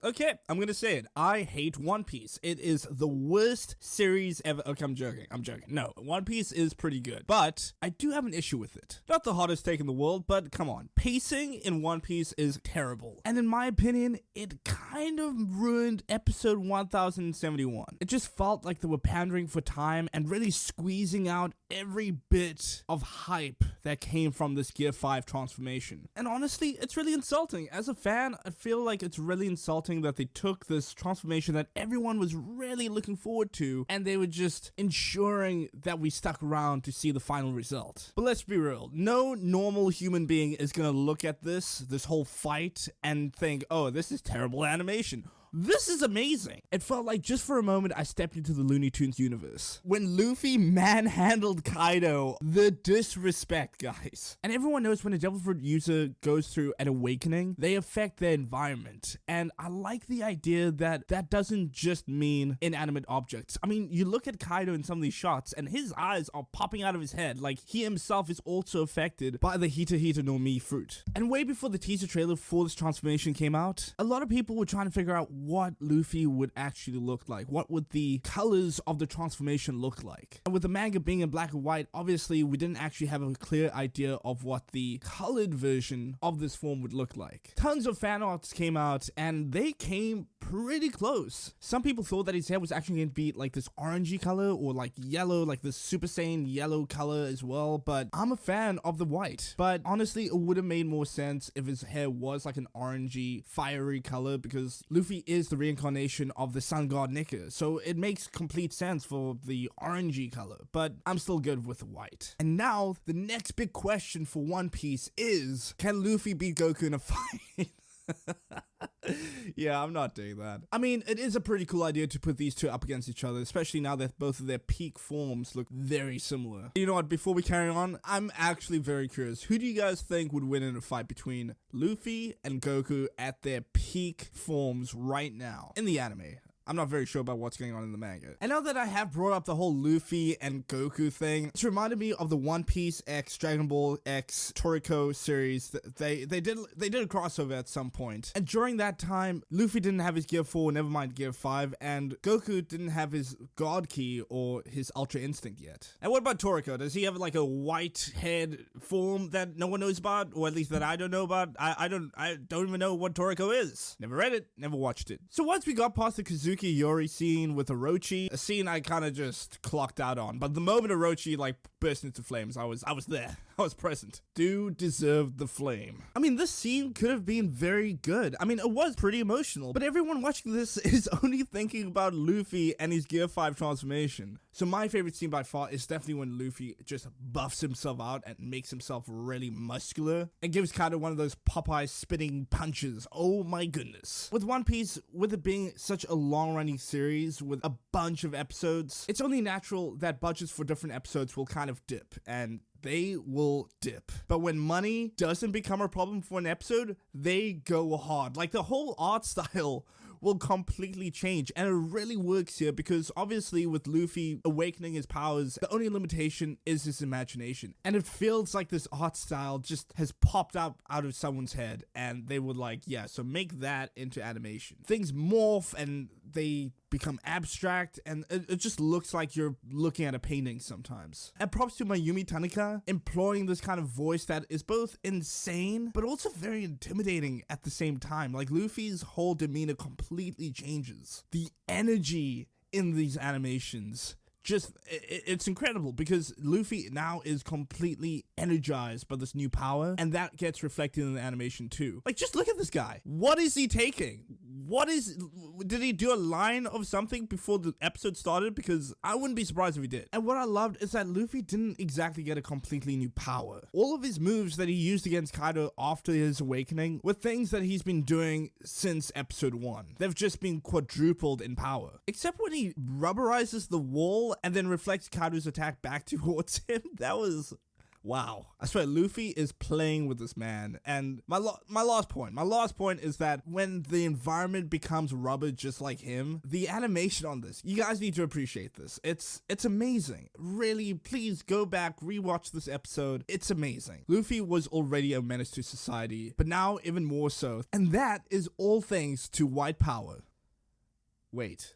Okay, I'm gonna say it. I hate One Piece. It is the worst series ever. Okay, I'm joking. No, One Piece is pretty good, but I do have an issue with it. Not the hottest take in the world, but come on. Pacing in One Piece is terrible. And in my opinion, it kind of ruined episode 1071. It just felt like they were pandering for time and really squeezing out every bit of hype that came from this Gear 5 transformation. And honestly, it's really insulting. As a fan, I feel like it's really insulting that they took this transformation that everyone was really looking forward to, and they were just ensuring that we stuck around to see the final result. But let's be real, no normal human being is gonna look at this whole fight and think, oh, this is terrible animation. This is amazing. It felt like just for a moment I stepped into the Looney Tunes universe. When Luffy manhandled Kaido, the disrespect, guys. And everyone knows when a Devil Fruit user goes through an awakening, they affect their environment. And I like the idea that that doesn't just mean inanimate objects. I mean, you look at Kaido in some of these shots and his eyes are popping out of his head like he himself is also affected by the Hita Hita no Mi fruit. And way before the teaser trailer for this transformation came out, a lot of people were trying to figure out what Luffy would actually look like. What would the colors of the transformation look like? And with the manga being in black and white, obviously we didn't actually have a clear idea of what the colored version of this form would look like. Tons of fan arts came out and they came pretty close. Some people thought that his hair was actually going to be like this orangey color or like yellow, like this Super Saiyan yellow color as well, but I'm a fan of the white. But honestly, it would have made more sense if his hair was like an orangey, fiery color, because Luffy is the reincarnation of the sun god Nika, so it makes complete sense for the orangey color, but I'm still good with the white. And now, the next big question for One Piece is, can Luffy beat Goku in a fight? Yeah, I'm not doing that. I mean, it is a pretty cool idea to put these two up against each other, especially now that both of their peak forms look very similar. You know what, before we carry on, I'm actually very curious. Who do you guys think would win in a fight between Luffy and Goku at their peak forms right now in the anime? I'm not very sure about what's going on in the manga. And now that I have brought up the whole Luffy and Goku thing, it's reminded me of the One Piece X Dragon Ball X Toriko series. They did a crossover at some point. And during that time, Luffy didn't have his Gear 4, never mind Gear 5, and Goku didn't have his God Key or his Ultra Instinct yet. And what about Toriko? Does he have like a white head form that no one knows about, or at least that I don't know about? I don't even know what Toriko is. Never read it, never watched it. So once we got past the Kazuki Yori scene with Orochi, a scene I kind of just clocked out on, but the moment Orochi like burst into flames, I was there. I was present. Dude deserved the flame. I mean, this scene could have been very good. I mean, it was pretty emotional, but everyone watching this is only thinking about Luffy and his Gear 5 transformation. So my favorite scene by far is definitely when Luffy just buffs himself out and makes himself really muscular and gives Kaido one of those Popeye spitting punches. Oh my goodness. With One Piece, with it being such a long-running series with a bunch of episodes, it's only natural that budgets for different episodes will kind of dip, and they will dip. But when money doesn't become a problem for an episode, they go hard. Like, the whole art style will completely change, and it really works here because obviously with Luffy awakening his powers, the only limitation is his imagination, and it feels like this art style just has popped up out of someone's head and they were like, yeah, so make that into animation. Things morph and they become abstract, and it just looks like you're looking at a painting sometimes. And props to Mayumi Tanaka employing this kind of voice that is both insane but also very intimidating at the same time. Like, Luffy's whole demeanor completely changes. The energy in these animations, just, it's incredible because Luffy now is completely energized by this new power, and that gets reflected in the animation too. Like, just look at this guy. What is he taking? Did he do a line of something before the episode started? Because I wouldn't be surprised if he did. And what I loved is that Luffy didn't exactly get a completely new power. All of his moves that he used against Kaido after his awakening were things that he's been doing since episode 1. They've just been quadrupled in power. Except when he rubberizes the wall and then reflects Kaido's attack back towards him. That was Wow. I swear, Luffy is playing with this man. And my last point is that when the environment becomes rubber just like him, the animation on this, you guys need to appreciate this. It's amazing. Really, please go back, rewatch this episode. It's amazing. Luffy was already a menace to society, but now even more so. And that is all thanks to white power. Wait.